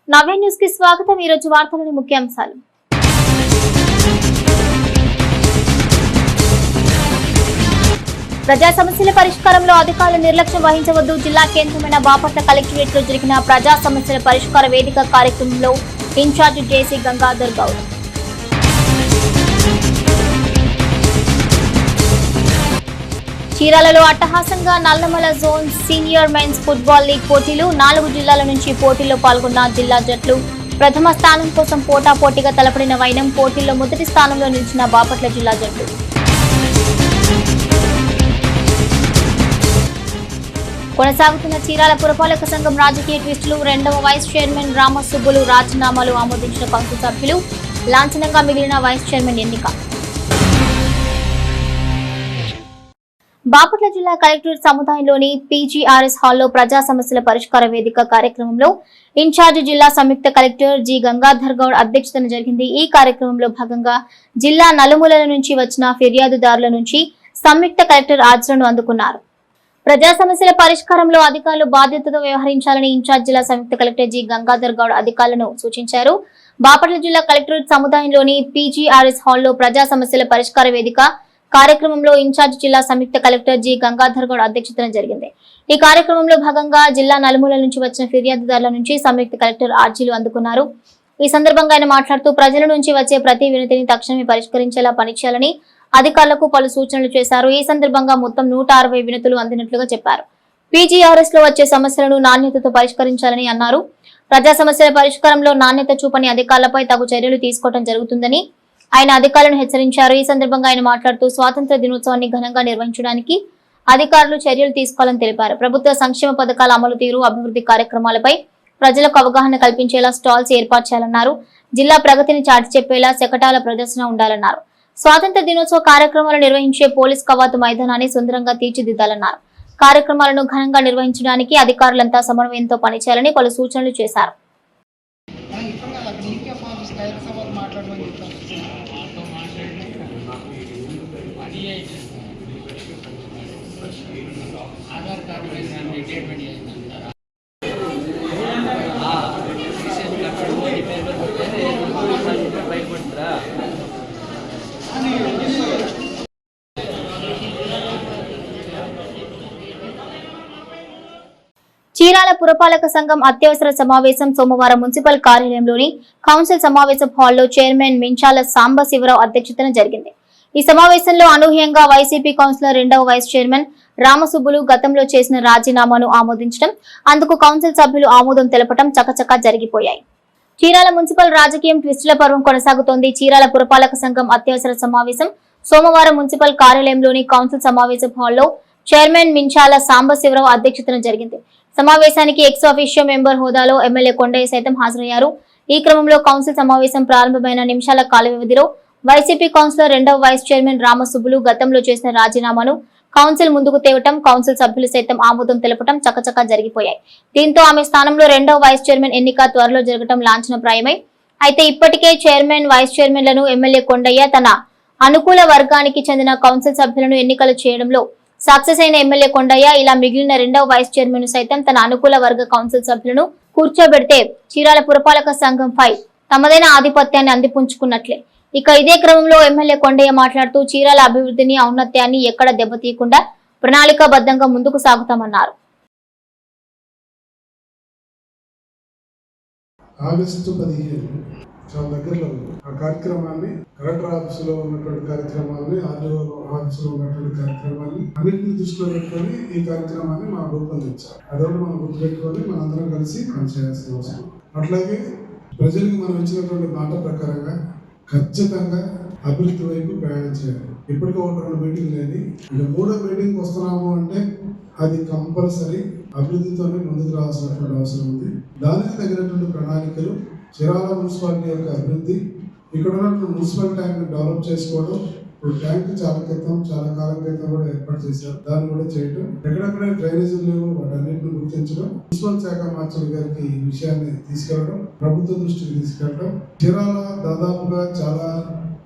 నవ్య news కి స్వాగతం। ఈ రోజు వార్తలోని ముఖ్యాంశాలు। ప్రజా సమస్యల పరిష్కారంలో అధికారులు నిర్లక్ష్యం వహించవద్దు। జిల్లా కేంద్రమైన బాపట్ల కలెక్టరేట్ లో జరిగిన ప్రజా సమస్యల పరిష్కార వేదిక కార్యక్రమంలో ఇన్ఛార్జ్ జేసీ గంగాధర్ గౌడ్। చీరాలలో అట్టహాసంగా Nallamala zone senior men's football league పోటీలు 4 జిల్లాల నుంచి పోటీల్లో పాల్గొన్న జిల్లా జట్లు ప్రథమ స్థానం కోసం పోటాపోటీగా తలపడిన వైనం పోటీల్లో మొదటి స్థానంలో నిలిచిన బాపట్ల జిల్లా జట్లు। కొనసాగుతున్న చీరాల పురపాలక సంఘం రాజకీయ ట్విస్టులు। 2వ వైస్ చైర్మన్ రామసుబ్బులు రాజీనామాలు ఆమోదించిన కౌన్సిల్ సభ్యులు। లాంఛనంగా మిగిలిన వైస్ చైర్మన్ ఎన్నిక। బాపట్ల జిల్లా కలెక్టరేట్ సముదాయంలోని పీజీఆర్ఎస్ హాల్లో ప్రజా సమస్యల పరిష్కార వేదిక కార్యక్రమంలో ఇన్ఛార్జ్ జిల్లా సంయుక్త కలెక్టర్ జి గంగాధర్ గౌడ్ అధ్యక్షతన జరిగింది। ఈ కార్యక్రమంలో భాగంగా జిల్లా నలుమూలల నుంచి వచ్చిన ఫిర్యాదుదారుల నుంచి సంయుక్త కలెక్టర్ ఆర్జీలను అందుకున్నారు। ప్రజా సమస్యల పరిష్కారంలో అధికారులు బాధ్యతతో వ్యవహరించాలని ఇన్ఛార్జ్ జిల్లా సంయుక్త కలెక్టర్ జి గంగాధర్ గౌడ్ అధికారులను సూచించారు। బాపట్ల జిల్లా కలెక్టరేట్ సముదాయంలోని పీజీఆర్ఎస్ హాల్లో ప్రజా సమస్యల పరిష్కార వేదిక కార్యక్రమంలో ఇన్ఛార్జ్ జిల్లా సంయుక్త కలెక్టర్ జి గంగాధర్ గౌడ్ అధ్యక్షతన జరిగింది। ఈ కార్యక్రమంలో భాగంగా జిల్లా నలుమూలల నుంచి వచ్చిన ఫిర్యాదుదారుల నుంచి సంయుక్త కలెక్టర్ ఆర్జీలు అందుకున్నారు। ఈ సందర్భంగా ఆయన మాట్లాడుతూ ప్రజల నుంచి వచ్చే ప్రతి వినతిని తక్షణమే పరిష్కరించేలా పనిచేయాలని అధికారులకు పలు సూచనలు చేశారు। ఈ సందర్భంగా మొత్తం 160 వినతులు అందినట్లుగా చెప్పారు। పీజీఆర్ఎస్ లో వచ్చే సమస్యలను నాణ్యతతో పరిష్కరించాలని అన్నారు। ప్రజా సమస్యల పరిష్కారంలో నాణ్యత చూపని అధికారులపై తగు చర్యలు తీసుకోవడం జరుగుతుందని ఆయన అధికారులను హెచ్చరించారు। ఈ సందర్భంగా ఆయన మాట్లాడుతూ స్వాతంత్ర దినోత్సవాన్ని ఘనంగా నిర్వహించడానికి అధికారులు చర్యలు తీసుకోవాలని తెలిపారు। ప్రభుత్వ సంక్షేమ పథకాల అమలు తీరు అభివృద్ధి కార్యక్రమాలపై ప్రజలకు అవగాహన కల్పించేలా స్టాల్స్ ఏర్పాటు చేయాలన్నారు। జిల్లా ప్రగతిని చాటి చెప్పేలా శకటాల ప్రదర్శన ఉండాలన్నారు। స్వాతంత్ర దినోత్సవ కార్యక్రమాలు నిర్వహించే పోలీస్ కవాతు మైదానాన్ని సుందరంగా తీర్చిదిద్దాలన్నారు। కార్యక్రమాలను ఘనంగా నిర్వహించడానికి అధికారులంతా సమన్వయంతో పనిచేయాలని పలు సూచనలు చేశారు। చీరాల పురపాలక సంఘం అత్యవసర సమావేశం సోమవారం మున్సిపల్ కార్యాలయంలోని కౌన్సిల్ సమావేశం హాల్లో చైర్మన్ మించాల సాంబశివరావు అధ్యక్షతన జరిగింది। ఈ సమావేశంలో అనూహ్యంగా వైసీపీ కౌన్సిలర్ 2వ వైస్ చైర్మన్ రామసుబ్బులు గతంలో చేసిన రాజీనామాను ఆమోదించడం, అందుకు కౌన్సిల్ సభ్యులు ఆమోదం తెలపడం చకచకా జరిగిపోయాయి। చీరాల మున్సిపల్ రాజకీయం ట్విస్టుల పర్వం కొనసాగుతోంది। చీరాల పురపాలక సంఘం అత్యవసర సమావేశం సోమవారం మున్సిపల్ కార్యాలయంలోని కౌన్సిల్ సమావేశం హాల్లో చైర్మన్ మించాల సాంబశివరావు అధ్యక్షతన జరిగింది। సమావేశానికి ఎక్స్ ఆఫీషియో మెంబర్ హోదాలో ఎమ్మెల్యే కొండయ్య సైతం హాజరయ్యారు। ఈ క్రమంలో కౌన్సిల్ సమావేశం ప్రారంభమైన నిమిషాల కాల వ్యవధిలో వైసీపీ కౌన్సిలర్ 2వ వైస్ చైర్మన్ రామసుబ్బులు గతంలో చేసిన రాజీనామాను కౌన్సిల్ ముందుకు తేవటం, కౌన్సిల్ సభ్యులు సైతం ఆమోదం తెలపడం చకచకా జరిగిపోయాయి। దీంతో ఆమె స్థానంలో 2వ వైస్ చైర్మన్ ఎన్నిక త్వరలో జరగడం లాంఛనప్రాయమై అయితే ఇప్పటికే చైర్మన్ వైస్ చైర్మన్లను ఎమ్మెల్యే కొండయ్య తన అనుకూల వర్గానికి చెందిన కౌన్సిల్ సభ్యులను ఎన్నికలు చేయడంలో సక్సెస్ అయిన ఎమ్మెల్యే కొండయ్య ఇలా మిగిలిన 2వ వైస్ చైర్మన్ సైతం తన అనుకూల వర్గ కౌన్సిల్ సభ్యులను కూర్చోబెడితే చీరాల పురపాలక సంఘం పై తమదైన ఆధిపత్యాన్ని అందిపుంచుకున్నట్లే। ఇక ఇదే క్రమంలో ఎమ్మెల్యే కొండయ్య మాట్లాడుతూ చీరాల అభివృద్ధిని ఔన్నత్యాన్ని ఎక్కడ దెబ్బతీయకుండా ప్రణాళికాబద్ధంగా ముందుకు సాగుతామన్నారు। ఆగస్టు 15 చాలా దగ్గరలో ఆ కార్యక్రమాన్ని కలెక్టర్ ఆఫీసులో ఉన్నటువంటి కార్యక్రమాన్ని, ఆర్డీఓ ఆఫీసులో ఉన్నటువంటి కార్యక్రమాన్ని అన్నింటినీ దృష్టిలో పెట్టుకొని ఈ కార్యక్రమాన్ని మా రూపొందించాలి। అదొకటి మనం గుర్తుపెట్టుకొని మనందరం కలిసి పనిచేయాల్సిన అవసరం। అట్లాగే ప్రజలకు మనం ఇచ్చినటువంటి మాట ప్రకారంగా ఖచ్చితంగా అభివృద్ధి వైపు ప్రయాణం చేయాలి। ఇప్పటికీ 1-2 మీటింగ్ లేని ఇక 3వ మీటింగ్ వస్తున్నాము అంటే అది కంపల్సరీ అభివృద్ధితోనే ముందుకు రావాల్సినటువంటి అవసరం ఉంది। దానికి తగినటువంటి ప్రణాళికలు చీరాల మున్సిపాలిటీ యొక్క అభివృద్ధి, ఇక్కడ ఉన్నటువంటి మున్సిపల్ ట్యాంక్ డెవలప్ చేసుకోవడం, ఇప్పుడు ట్యాంక్ చాలా కాలం క్రితం కూడా ఏర్పాటు చేశారు, దాన్ని కూడా చేయడం, ఎక్కడెక్కడ డ్రైనేజీలు లేవు వాటన్నిటిని గుర్తించడం, మున్సిపల్ శాఖ మార్చల్ గారికి ఈ విషయాన్ని తీసుకెళ్లడం, ప్రభుత్వ దృష్టికి తీసుకెళ్లడం, చీరాల దాదాపుగా చాలా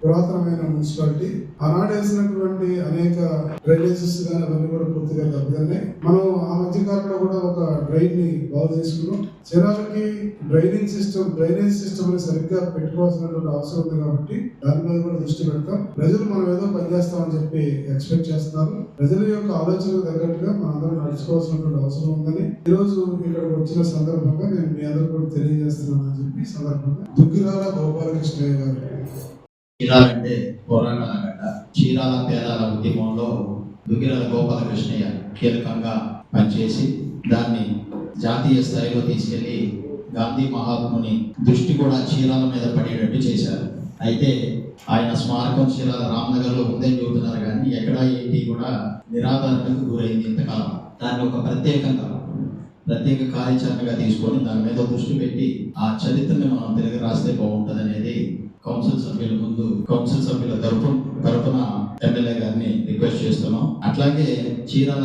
పురాతనమైన మున్సిపాలిటీ. ఆనాడు వేసినటువంటి అనేక డ్రైనేజెస్ కానీ అవన్నీ కూడా పూర్తిగా దెబ్బతిన్నాయి. మనం ఆ మధ్య కాలంలో కూడా ఒక డ్రైన్ ని బాగు చేసుకున్నాం. చీరాలకి డ్రైనేజ్ సిస్టమ్ ని సరిగ్గా పెట్టుకోవాల్సినటువంటి అవసరం ఉంది కాబట్టి దాని మీద కూడా దృష్టి పెడతాం. ప్రజలు మనం ఏదో పనిచేస్తామని చెప్పి ఎక్స్పెక్ట్ చేస్తున్నారు. ప్రజల యొక్క ఆలోచనకు తగ్గట్టుగా మనందరం నడుచుకోవాల్సినటువంటి అవసరం ఉందని ఈ రోజు ఇక్కడికి వచ్చిన సందర్భంగా నేను మీ అందరూ కూడా తెలియజేస్తున్నానని చెప్పి సందర్భంగా దుగ్గిరాల గోపాలకృష్ణయ్య గారు. చీరాలంటే పురాణాల గడ్డ. చీరాల పేరాల ఉద్యమంలో దుగ్గిరాల గోపాలకృష్ణయ్య కీలకంగా పనిచేసి దాన్ని జాతీయ స్థాయిలో తీసుకెళ్లి గాంధీ మహాత్ముని దృష్టి కూడా చీరాల మీద పడేటట్టు చేశారు. అయితే ఆయన స్మారకం చీరాల రామ్నగర్లో ఉందని చెబుతున్నారు, కానీ ఎక్కడా ఏంటి కూడా నిరాధారణకు గురైంది ఇంతకాలం. దాన్ని ఒక ప్రత్యేక కార్యాచరణగా తీసుకొని దాని మీద దృష్టి పెట్టి ఆ చరిత్రని మనం తిరిగి రాస్తే బాగుంటుంది అనేది కౌన్సిల్ సభ్యుల తరపున ఎమ్మెల్యే గారిని రిక్వెస్ట్ చేస్తున్నాం. అట్లాగే చీరాల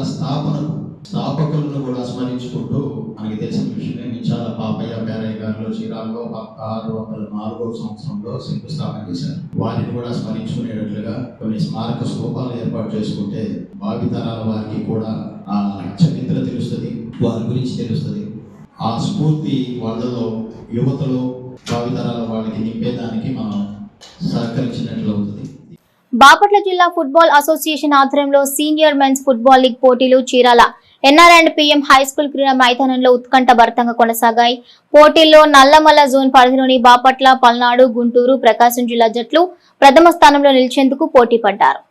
స్థాపకులను కూడా స్మరించుకుంటూ మనకి తెలిసిన విషయమే చాలా పాపయ్య పేరయ్య గారిలో చీరాలలో 1604వ సంవత్సరంలో శంకుస్థాపన చేశారు. వారిని కూడా స్మరించుకునేటట్లుగా కొన్ని స్మారక స్తూపాలు ఏర్పాటు చేసుకుంటే భావితరాల వారికి కూడా ఆ చరిత్ర తెలుస్తుంది, వారి గురించి తెలుస్తుంది. ఆ స్ఫూర్తి వాళ్ళలో యువతలో భావితరాల వాళ్ళకి నింపేదానికి మనం సహకరించినట్లు అవుతుంది. బాపట్ల జిల్లా ఫుట్బాల్ అసోసియేషన్ ఆధ్వర్యంలో సీనియర్ మెన్స్ ఫుట్బాల్ లీగ్ పోటీలు చీరాల NR&PM హై స్కూల్ క్రీడా మైదానంలో ఉత్కంఠభరితంగా కొనసాగాయి. పోటీల్లో నల్లమల్ల జోన్ పరిధిలోని బాపట్ల, పల్నాడు, గుంటూరు, ప్రకాశం జిల్లా జట్లు ప్రథమ స్థానంలో నిలిచేందుకు పోటీ పడ్డారు.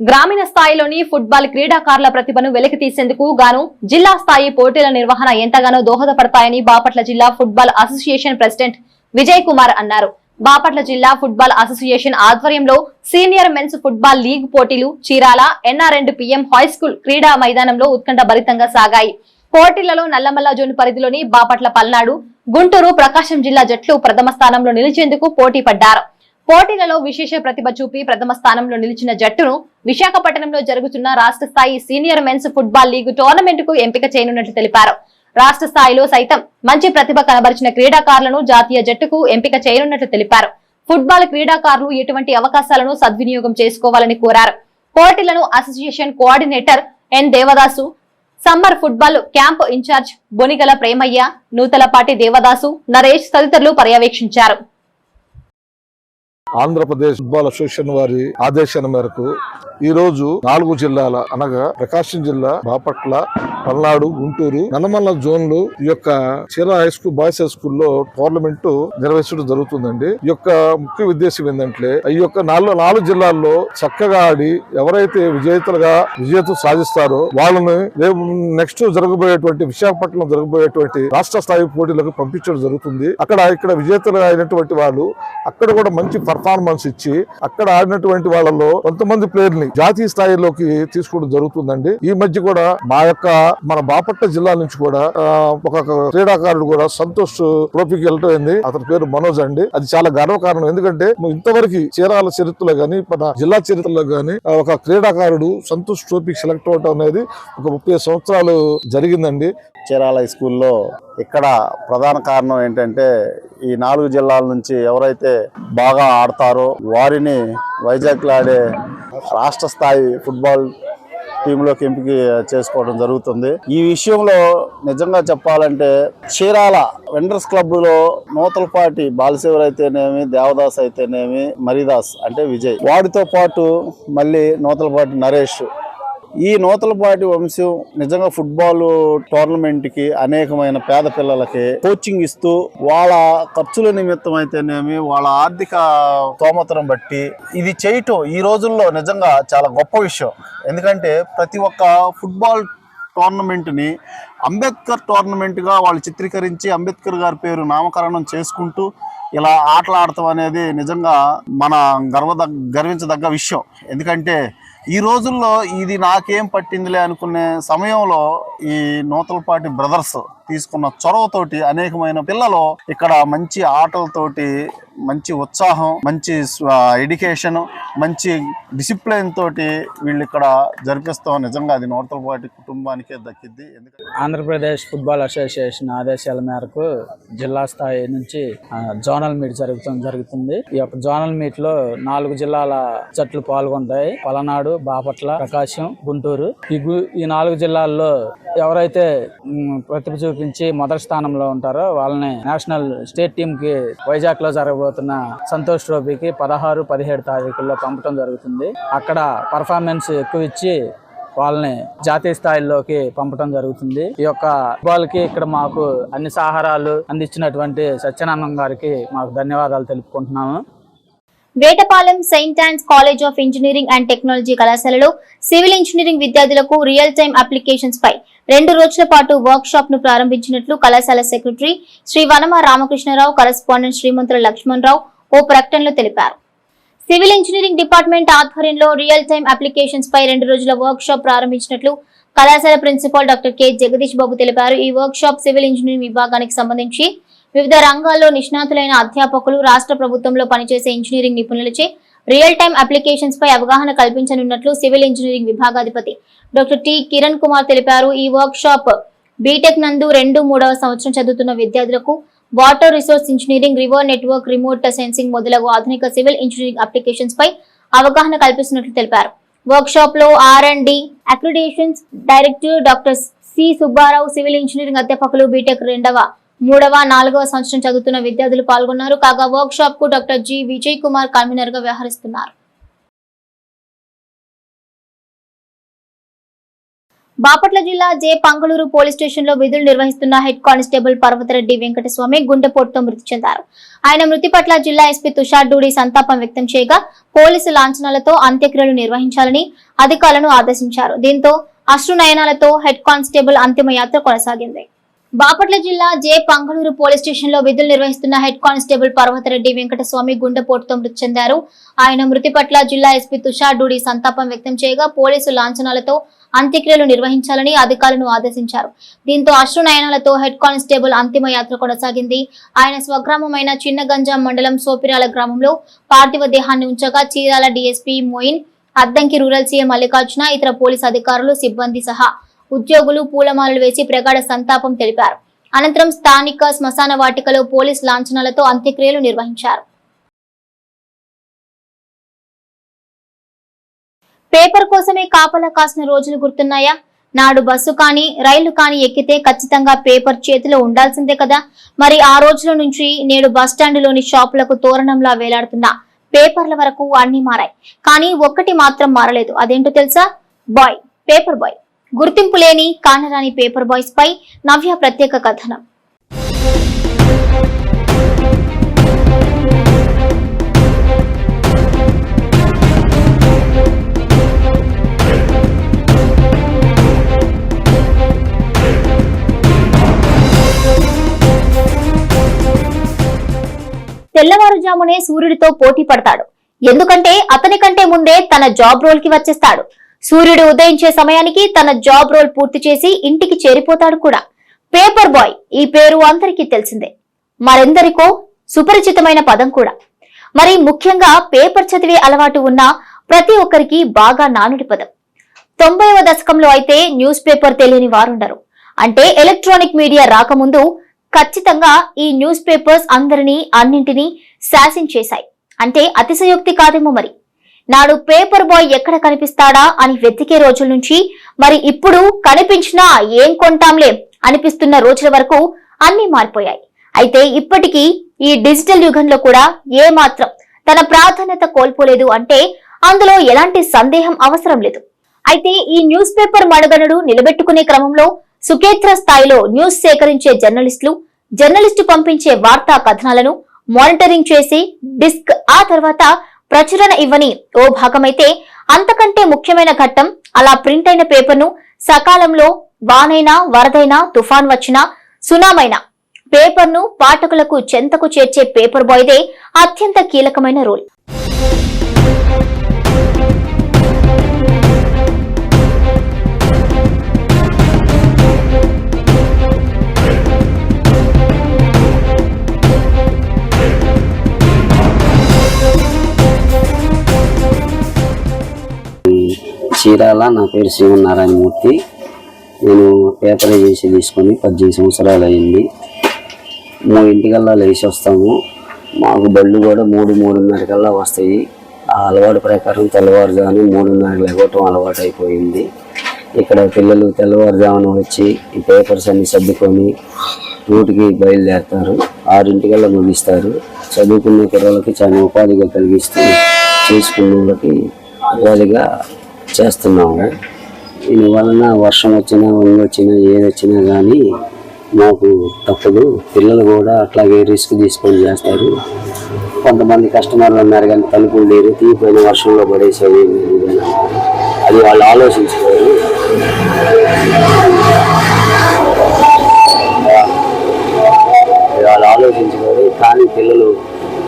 గ్రామీణ స్థాయిలోని ఫుట్బాల్ క్రీడాకారుల ప్రతిభను వెలికి తీసేందుకు గాను జిల్లా స్థాయి పోటీల నిర్వహణ ఎంతగానో దోహదపడతాయని బాపట్ల జిల్లా football association president Vijay Kumar అన్నారు. బాపట్ల జిల్లా ఫుట్బాల్ అసోసియేషన్ ఆధ్వర్యంలో సీనియర్ మెన్స్ ఫుట్బాల్ లీగ్ పోటీలు చీరాల NR&PM హై స్కూల్ క్రీడా మైదానంలో ఉత్కంఠభరితంగా సాగాయి. పోటీలలో నల్లమల్ల జోన్ పరిధిలోని బాపట్ల, పల్నాడు, గుంటూరు, ప్రకాశం జిల్లా జట్లు ప్రథమ స్థానంలో నిలిచేందుకు పోటీ పడ్డారు. పోటీలలో విశేష ప్రతిభ చూపి ప్రథమ స్థానంలో నిలిచిన జట్టును విశాఖపట్నంలో జరుగుతున్న రాష్ట్ర స్థాయి senior men's football league tournament కు ఎంపిక చేయనున్నట్లు తెలిపారు. రాష్ట్ర స్థాయిలో సైతం మంచి ప్రతిభ కనబరిచిన క్రీడాకారులను జాతీయ జట్టుకు ఎంపిక చేయనున్నట్లు తెలిపారు. ఫుట్బాల్ క్రీడాకారులు ఎటువంటి అవకాశాలను సద్వినియోగం చేసుకోవాలని కోరారు. పోటీలను association coordinator N Devadasu, summer football camp in charge Bonigala Premaiah, Nuthalapati Devadasu, Naresh తదితరులు పర్యవేక్షించారు. ఆంధ్రప్రదేశ్ ఫుట్బాల్ అసోసియేషన్ వారి ఆదేశాల మేరకు ఈ రోజు 4 జిల్లాల అనగా ప్రకాశం జిల్లా, బాపట్ల, పల్నాడు, గుంటూరు, నల్లమల్ల జోన్లు ఈ యొక్క Chirala high school boys high స్కూల్లో టోర్నమెంట్ నిర్వహించడం జరుగుతుందండి. ఈ యొక్క ముఖ్య ఉద్దేశం ఏంటంటే ఈ యొక్క 4 జిల్లాల్లో చక్కగా ఆడి ఎవరైతే విజేతలు సాధిస్తారో వాళ్ళని నెక్స్ట్ జరగబోయేటువంటి విశాఖపట్నం జరగబోయేటువంటి రాష్ట్ర స్థాయి పోటీలకు పంపించడం జరుగుతుంది. ఇక్కడ విజేతలు అయినటువంటి వాళ్ళు అక్కడ కూడా మంచి పర్ఫార్మెన్స్ ఇచ్చి అక్కడ ఆడినటువంటి వాళ్ళలో కొంతమంది ప్లేయర్ ని జాతీయ స్థాయిలోకి తీసుకోవడం జరుగుతుందండి. ఈ మధ్య కూడా మన బాపట్ల జిల్లా నుంచి కూడా ఒక క్రీడాకారుడు కూడా సంతోష్ ట్రోఫీకి వెళ్ళటమైంది. అతని పేరు మనోజ్ అండి. అది చాలా గర్వకారణం. ఎందుకంటే ఇంతవరకు చీరాల చరిత్రలో గానీ మన జిల్లా చరిత్రలో గానీ ఒక క్రీడాకారుడు సంతోష్ ట్రోఫీకి సెలెక్ట్ అవడం అనేది ఒక 30 సంవత్సరాలు జరిగిందండి. చీరాల హై స్కూల్లో ఇక్కడ ప్రధాన కారణం ఏంటంటే ఈ 4 జిల్లాల నుంచి ఎవరైతే బాగా ఆడతారో వారిని వైజాగ్లో ఆడే రాష్ట్ర స్థాయి ఫుట్బాల్ టీంలోకి ఎంపిక చేసుకోవడం జరుగుతుంది. ఈ విషయంలో నిజంగా చెప్పాలంటే చీరాల వెండర్స్ క్లబ్లో నూతలపాటి బాలశివర్ అయితేనేమి, దేవదాస్ అయితేనేమి, మరిదాస్ అంటే విజయ్, వాడితో పాటు మళ్ళీ నూతలపాటి నరేష్, ఈ నూతలపాటి వంశం నిజంగా ఫుట్బాల్ టోర్నమెంట్ కి అనేకమైన పేద పిల్లలకి కోచింగ్ ఇస్తూ వాళ్ళ ఖర్చుల నిమిత్తం అయితేనేమి వాళ్ళ ఆర్థిక స్తోమతను బట్టి ఇది చేయటం ఈ రోజుల్లో నిజంగా చాలా గొప్ప విషయం. ఎందుకంటే ప్రతి ఒక్క ఫుట్బాల్ టోర్నమెంట్ ని అంబేద్కర్ టోర్నమెంట్ గా వాళ్ళు చిత్రీకరించి అంబేద్కర్ గారి పేరు నామకరణం చేసుకుంటూ ఇలా ఆటలు ఆడటం అనేది నిజంగా మన గర్వించదగ్గ విషయం. ఎందుకంటే ఈ రోజుల్లో ఇది నాకేం పట్టిందిలే అనుకునే సమయంలో ఈ నూతలపాటి బ్రదర్స్ తీసుకున్న చొరవతోటి అనేకమైన పిల్లలు ఇక్కడ మంచి ఆటలతోటి, మంచి ఉత్సాహం, మంచి ఎడ్యుకేషన్, మంచి డిసిప్లిన్ తోటి వీళ్ళు ఇక్కడ జరిపిస్తాం. నిజంగా అది నూతలపాటి కుటుంబానికే దక్కిద్ది. ఎందుకంటే ఆంధ్రప్రదేశ్ ఫుట్బాల్ అసోసియేషన్ ఆదేశాల మేరకు జిల్లా స్థాయి నుంచి జోనల్ మీట్ జరుగుతుంది. ఈ యొక్క జోనల్ మీట్ లో 4 జిల్లాల జట్లు పాల్గొంటాయి. పలనాడు, బాపట్ల, ప్రకాశం, గుంటూరు. ఈ 4 జిల్లాల్లో ఎవరైతే ప్రతిభ చూపించి మొదటి స్థానంలో ఉంటారో వాళ్ళని నేషనల్ స్టేట్ టీమ్ కి వైజాగ్ లో జరగబోతున్న సంతోష్ ట్రోఫీకి 16, 17 తారీఖుల్లో పంపడం జరుగుతుంది. అక్కడ పర్ఫార్మెన్స్ ఎక్కువ ఇచ్చి వాళ్ళని జాతీయ స్థాయిలోకి పంపడం జరుగుతుంది. ఈ యొక్క ఫుట్బాల్ కి ఇక్కడ మాకు అన్ని సహారాలు అందించినటువంటి సత్యనారాయణ గారికి మాకు ధన్యవాదాలు తెలుపుకుంటున్నాము. Vetapalem Saint Ann's college of engineering and technology కళాశాలలో సివిల్ ఇంజనీరింగ్ విద్యార్థులకు రియల్ టైమ్ అప్లికేషన్స్ పై 2 రోజుల పాటు వర్క్ షాప్ ను ప్రారంభించినట్లు కళాశాల సెక్రటరీ శ్రీ వనమ రామకృష్ణరావు, కరెస్పాండెంట్ శ్రీమంతుల లక్ష్మణరావు ఓ ప్రకటనలో తెలిపారు. సివిల్ ఇంజనీరింగ్ డిపార్ట్మెంట్ ఆధ్వర్యంలో రియల్ టైమ్ అప్లికేషన్స్ పై 2 రోజుల వర్క్ షాప్ ప్రారంభించినట్లు కళాశాల principal doctor K Jagadish Babu తెలిపారు. ఈ వర్క్ షాప్ సివిల్ ఇంజనీరింగ్ విభాగానికి సంబంధించి వివిధ రంగాల్లో నిష్ణాతులైన అధ్యాపకులు, రాష్ట్ర ప్రభుత్వంలో పనిచేసే ఇంజనీరింగ్ నిపుణులచే రియల్ టైమ్ అప్లికేషన్స్ పై అవగాహన కల్పించనున్నట్లు సివిల్ ఇంజనీరింగ్ విభాగాధిపతి డాక్టర్ టి కిరణ్ కుమార్ తెలిపారు. ఈ వర్క్ షాప్ బీటెక్ నందు 2, 3వ సంవత్సరం చదువుతున్న విద్యార్థులకు water resource engineering, river network, remote sensing మొదలగు ఆధునిక సివిల్ ఇంజనీరింగ్ అప్లికేషన్స్ పై అవగాహన కల్పిస్తున్నట్లు తెలిపారు. వర్క్ షాప్ లో R&D accreditations director doctor C Subbarao, civil engineering అధ్యాపకులు, బీటెక్ 2వ, 3వ, 4వ సంవత్సరం చదువుతున్న విద్యార్థులు పాల్గొన్నారు. కాగా వర్క్ షాప్ కు doctor G Vijay Kumar convener గా వ్యవహరిస్తున్నారు. బాపట్ల జిల్లా జే పంగళూరు పోలీస్ స్టేషన్ లో విధులు నిర్వహిస్తున్న హెడ్ కానిస్టేబుల్ పర్వతరెడ్డి వెంకటస్వామి గుండెపోటుతో మృతి చెందారు. ఆయన మృతి పట్ల జిల్లా ఎస్పీ తుషార్ డూడి సంతాపం వ్యక్తం చేయగా పోలీసు లాంఛనాలతో అంత్యక్రియలు నిర్వహించాలని అధికారులను ఆదేశించారు. దీంతో అశ్రునయనాలతో హెడ్ కానిస్టేబుల్ అంతిమ యాత్ర కొనసాగింది. బాపట్ల జిల్లా జే పంగళూరు పోలీస్ స్టేషన్ లో విధులు నిర్వహిస్తున్న హెడ్ కానిస్టేబుల్ పర్వతరెడ్డి వెంకటస్వామి గుండెపోటుతో మృతి చెందారు. ఆయన మృతి పట్ల జిల్లా ఎస్పీ తుషార్ డూడి సంతాపం వ్యక్తం చేయగా పోలీసు లాంఛనాలతో అంత్యక్రియలు నిర్వహించాలని అధికారులను ఆదేశించారు. దీంతో అశ్రునయనాలతో హెడ్ కానిస్టేబుల్ అంతిమ యాత్ర కొనసాగింది. ఆయన స్వగ్రామమైన చిన్నగంజాం మండలం సోపిరాల గ్రామంలో పార్థివ దేహాన్ని ఉంచగా Chirala DSP Moin, Addanki rural CM Mallikarjuna, ఇతర పోలీసు అధికారులు, సిబ్బంది సహా ఉద్యోగులు పూలమాలలు వేసి ప్రగాఢ సంతాపం తెలిపారు. అనంతరం స్థానిక శ్మశాన వాటికలో పోలీస్ లాంఛనాలతో అంత్యక్రియలు నిర్వహించారు. పేపర్ కోసమే కాపలా కాసిన రోజులు గుర్తున్నాయా? నాడు బస్సు కానీ రైలు కానీ ఎక్కితే ఖచ్చితంగా పేపర్ చేతిలో ఉండాల్సిందే కదా. మరి ఆ రోజుల నుంచి నేడు బస్టాండ్లోని షాపులకు తోరణంలా వేలాడుతున్న పేపర్ల వరకు అన్ని మారాయి. కానీ ఒక్కటి మాత్రం మారలేదు. అదేంటో తెలుసా? Boy, paper boy. గుర్తింపు లేని కానరాని పేపర్ బాయ్స్ పై నవ్య ప్రత్యేక కథనం. తెల్లవారుజామునే సూర్యుడితో పోటీ పడతాడు. ఎందుకంటే అతని కంటే ముందే తన జాబ్ రోల్ కి వచ్చేస్తాడు. సూర్యుడు ఉదయించే సమయానికి తన జాబ్ రోల్ పూర్తి చేసి ఇంటికి చేరిపోతాడు కూడా. పేపర్ బాయ్ ఈ పేరు అందరికీ తెలిసిందే, మరెందరికో సుపరిచితమైన పదం కూడా. మరి ముఖ్యంగా పేపర్ చదివే అలవాటు ఉన్న ప్రతి ఒక్కరికి బాగా నానుడి పదం. 90వ దశకంలో అయితే న్యూస్ పేపర్ తెలియని వారుండరు. అంటే ఎలక్ట్రానిక్ మీడియా రాకముందు ఖచ్చితంగా ఈ న్యూస్ పేపర్స్ అందరినీ అన్నింటినీ శాసించేశాయి అంటే అతిశయోక్తి కాదేమో. మరి నాడు పేపర్ బాయ్ ఎక్కడ కనిపిస్తాడా అని వెతికే రోజుల నుంచి మరి ఇప్పుడు కనిపించినా ఏం కొంటాంలే అనిపిస్తున్న రోజుల వరకు అన్ని మారిపోయాయి. అయితే ఇప్పటికీ ఈ డిజిటల్ యుగంలో కూడా ఏ మాత్రం తన ప్రాధాన్యత కోల్పోలేదు అంటే అందులో ఎలాంటి సందేహం అవసరం లేదు. అయితే ఈ న్యూస్ పేపర్ మనుగడను నిలబెట్టుకునే క్రమంలో సుకేత్ర స్థాయిలో న్యూస్ సేకరించే జర్నలిస్టు పంపించే వార్తా కథనాలను మానిటరింగ్ చేసి డిస్క్, ఆ తర్వాత ప్రచురణ ఇవ్వని ఓ భాగమైతే అంతకంటే ముఖ్యమైన ఘట్టం అలా ప్రింట్ అయిన పేపర్ ను సకాలంలో వానైనా, వరదైనా, తుఫాన్ వచ్చినా, సునామైనా పేపర్ ను పాఠకులకు చెంతకు చేర్చే పేపర్ బాయ్దే అత్యంత కీలకమైన రోల్. చీరాల. నా పేరు శ్రీమన్నారాయణమూర్తి. నేను పేపర్ ఏజెన్సీ తీసుకొని 18 సంవత్సరాలు అయింది. 3 లేచి వస్తాము. మాకు బళ్ళు కూడా 3-3:30 కల్లా వస్తాయి. ఆ అలవాటు ప్రకారం తెల్లవారుజామున 3:30 లేవటం అలవాటు అయిపోయింది. ఇక్కడ పిల్లలు తెల్లవారుజామున వచ్చి ఈ పేపర్స్ అన్ని సర్దుకొని రూట్కి బయలుదేరుతారు. 6 ముగిస్తారు. చదువుకునే పిల్లలకి చాలా ఉపాధిగా కలిగిస్తూ చేసుకునే వాళ్ళకి ఉపాధిగా చేస్తున్నాము. దీనివలన వర్షం వచ్చినా వంగి వచ్చినా ఏది వచ్చినా కానీ మాకు తప్పదు. పిల్లలు కూడా అట్లాగే రిస్క్ తీసుకొని చేస్తారు. కొంతమంది కస్టమర్లు ఉన్నారు కానీ తలుపులు లేరు, తీపోయిన వర్షంలో పడేసేవి, అది వాళ్ళు ఆలోచించుకోరు. కానీ పిల్లలు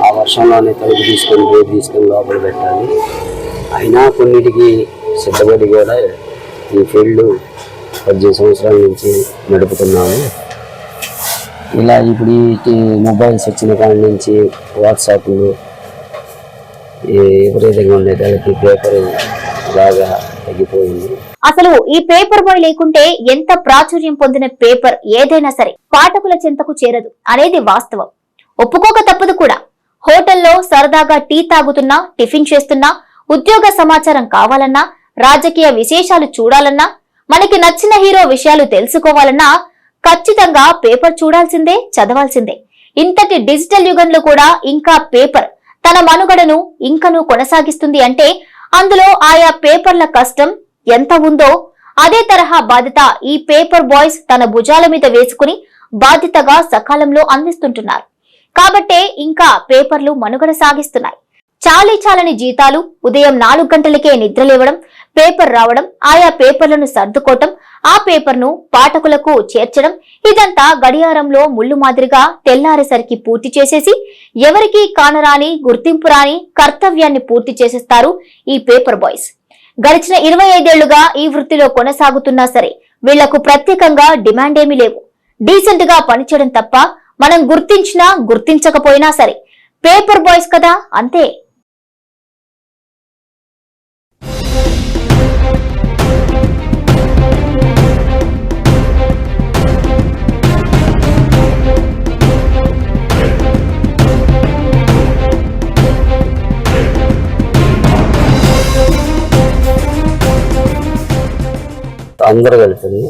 ఆ వర్షంలోనే తలుపు తీసుకొని బోర్డు తీసుకొని లోపల పెట్టాలి. అయినా కొన్నిటికి సిద్ధపడి కూడా ఈ ఫీల్డ్ 18 సంవత్సరాల నుంచి నడుపుతున్నాము. ఇలా ఇప్పుడు ఈ మొబైల్స్ వచ్చిన కాడి నుంచి వాట్సాప్లు విపరీతంగా ఉండేదానికి పేపర్ బాగా తగ్గిపోయింది. అసలు ఈ పేపర్ బాయ్ లేకుంటే ఎంత ప్రాచుర్యం పొందిన పేపర్ ఏదైనా సరే పాఠకుల చెంతకు చేరదు అనేది వాస్తవం. ఒప్పుకోక తప్పదు కూడా. హోటల్లో సరదాగా టీ తాగుతున్నా, టిఫిన్ చేస్తున్నా, ఉద్యోగ సమాచారం కావాలన్నా, రాజకీయ విశేషాలు చూడాలన్నా, మనకి నచ్చిన హీరో విషయాలు తెలుసుకోవాలన్నా ఖచ్చితంగా పేపర్ చూడాల్సిందే, చదవాల్సిందే. ఇంతటి డిజిటల్ యుగంలో కూడా ఇంకా పేపర్ తన మనుగడను ఇంకనూ కొనసాగిస్తుంది అంటే అందులో ఆయా పేపర్ల కష్టం ఎంత ఉందో అదే తరహా బాధ్యత ఈ పేపర్ బాయ్స్ తన భుజాల మీద వేసుకుని బాధ్యతగా సకాలంలో అందిస్తుంటున్నారు. కాబట్టే ఇంకా పేపర్లు మనుగడ సాగిస్తున్నాయి. చాలని జీతాలు, ఉదయం 4 గంటలకే నిద్రలేవడం, పేపర్ రావడం, ఆయా పేపర్లను సర్దుకోవటం, ఆ పేపర్ను పాఠకులకు చేర్చడం, ఇదంతా గడియారంలో ముళ్ళు మాదిరిగా తెల్లారేసరికి పూర్తి చేసేసి ఎవరికీ కానరాని, గుర్తింపు రాని కర్తవ్యాన్ని పూర్తి చేసేస్తారు ఈ పేపర్ బాయ్స్. గడిచిన 25 ఏళ్లుగా ఈ వృత్తిలో కొనసాగుతున్నా సరే వీళ్లకు ప్రత్యేకంగా డిమాండ్ ఏమీ లేవు. డీసెంట్ గా పనిచేయడం తప్ప మనం గుర్తించినా గుర్తించకపోయినా సరే పేపర్ బాయ్స్ కదా, అంతే. అందరూ కలిపి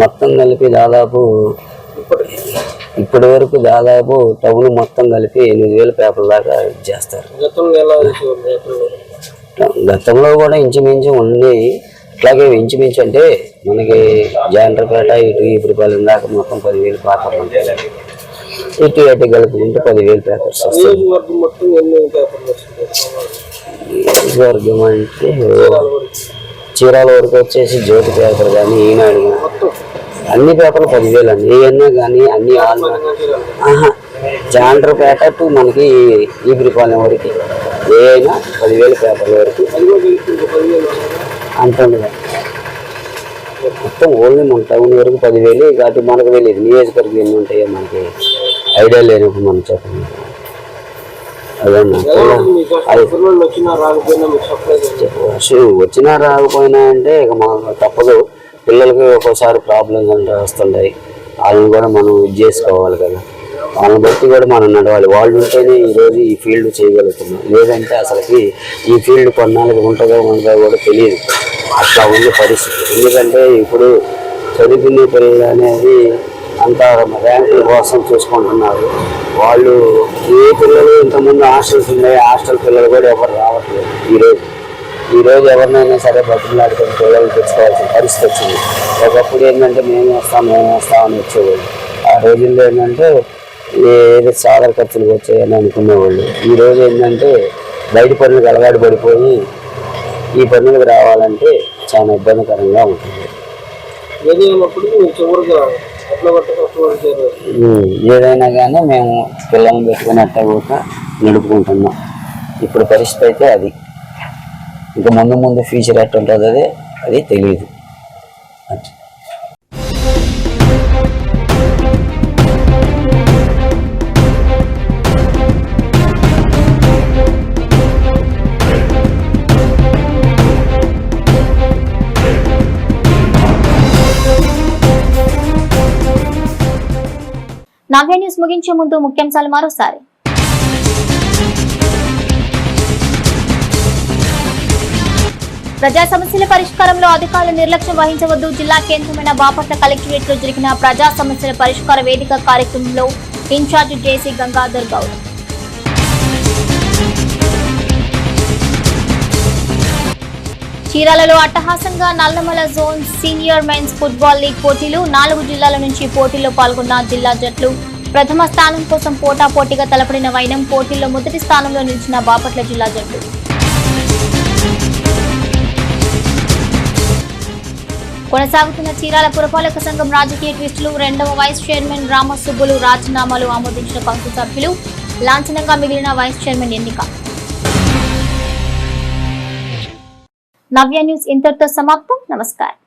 మొత్తం కలిపి దాదాపు ఇప్పటి వరకు దాదాపు టౌన్ మొత్తం కలిపి 8,000 పేపర్ల దాకా చేస్తారు. గతంలో కూడా ఇంచుమించు ఉంది. ఇట్లాగే ఇంచుమించు అంటే మనకి జాండ్రపేట ఇటు ఇప్పుడుపాలెం దాకా మొత్తం 10,000 పేపర్లు ఉంటాయి. ఇటు అటు కలుపుకుంటే 10,000 పేపర్స్ వస్తాయి. వర్గం అంటే చీరాల వరకు వచ్చేసి జ్యోతి పేపర్ కానీ, ఈనాడు కానీ అన్ని పేపర్లు 10,000 అండి. ఏమన్నా కానీ అన్ని జాండ్రపేట టు మనకి ఈపురిపాలెం వరకు ఏ అయినా 10,000 పేపర్ల వరకు అంటుండగా మొత్తం ఓన్లీ మన టౌన్ వరకు 10,000. కాబట్టి మనకు తెలియదు నియోజకవర్గం ఎన్ని ఉంటాయో మనకి ఐడియా లేనప్పుడు మనం చెప్పండి. వచ్చినా రాకపోయినా అంటే ఇక మనకు తప్పదు. పిల్లలకి ఒక్కోసారి ప్రాబ్లమ్స్ అంటే వస్తుంటాయి. వాళ్ళని కూడా మనం ఇది చేసుకోవాలి కదా. వాళ్ళని బట్టి కూడా మనం నడవాలి. వాళ్ళు ఉంటేనే ఈరోజు ఈ ఫీల్డ్ చేయగలుగుతున్నాం. లేదంటే అసలుకి ఈ ఫీల్డ్ కొన్నాళ్ళకి ఉంటుందో ఉండదో కూడా తెలియదు. అట్లా ఉంది పరిస్థితి. ఎందుకంటే ఇప్పుడు చదువుకునే పిల్లలు అనేది అంతా ర్యాంకుల కోసం చూసుకుంటున్నారు. వాళ్ళు ఏ పిల్లలు ఇంతకుముందు హాస్టల్స్ ఉన్నాయి, హాస్టల్ పిల్లలు కూడా ఎవరు రావట్లేదు. ఈరోజు ఎవరినైనా సరే బతుకులాడుకొని పిల్లలు తెచ్చుకోవాల్సిన పరిస్థితి వచ్చింది. ఒకప్పుడు ఏంటంటే మేము వస్తామని వచ్చేవాళ్ళు. ఆ రోజుల్లో ఏంటంటే ఏదో సాగర ఖర్చులు వచ్చాయని అనుకునేవాళ్ళు. ఈరోజు ఏంటంటే బయట పనులకు అలవాటు పడిపోయి ఈ పనులకు రావాలంటే చాలా ఇబ్బందికరంగా ఉంటుంది. ఏదైనా కానీ మేము పిల్లల్ని పెట్టుకుని అట్లా కూడా నడుపుకుంటున్నాం. ఇప్పుడు పరిస్థితి అయితే అది. ఇంకా ముందు ఫ్యూచర్ ఎట్లా ఉంటుంది అది తెలియదు. నవ్య న్యూస్ ముగించే ముందు ముఖ్యాంశాలు మరోసారి. ప్రజా సమస్యల పరిష్కారంలో అధికారులు నిర్లక్ష్యం వహించవద్దు. జిల్లా కేంద్రమైన బాపట్ల కలెక్టరేట్ లో జరిగిన ప్రజా సమస్యల పరిష్కార వేదిక కార్యక్రమంలో ఇన్ఛార్జ్ జేసీ గంగాధర్ గౌడ్. చీరాలలో అట్టహాసంగా Nallamala zone senior men's football league పోటీలు. 4 జిల్లాల నుంచి పోటీల్లో పాల్గొన్న జిల్లా జట్లు ప్రథమ స్థానం కోసం పోటాపోటీగా తలపడిన వైనం. పోటీల్లో మొదటి స్థానంలో నిలిచిన బాపట్ల జిల్లా జట్టు. కొనసాగుతున్న చీరాల పురపాలక సంఘం రాజకీయ ట్విస్టులు. 2వ వైస్ చైర్మన్ రామసుబ్బులు రాజీనామాలు ఆమోదించిన కౌన్సిల్ సభ్యులు. లాంఛనంగా మిగిలిన వైస్ చైర్మన్ ఎన్నిక. నవ్య న్యూస్ ఇంతటితో సమాప్తం. నమస్కారం.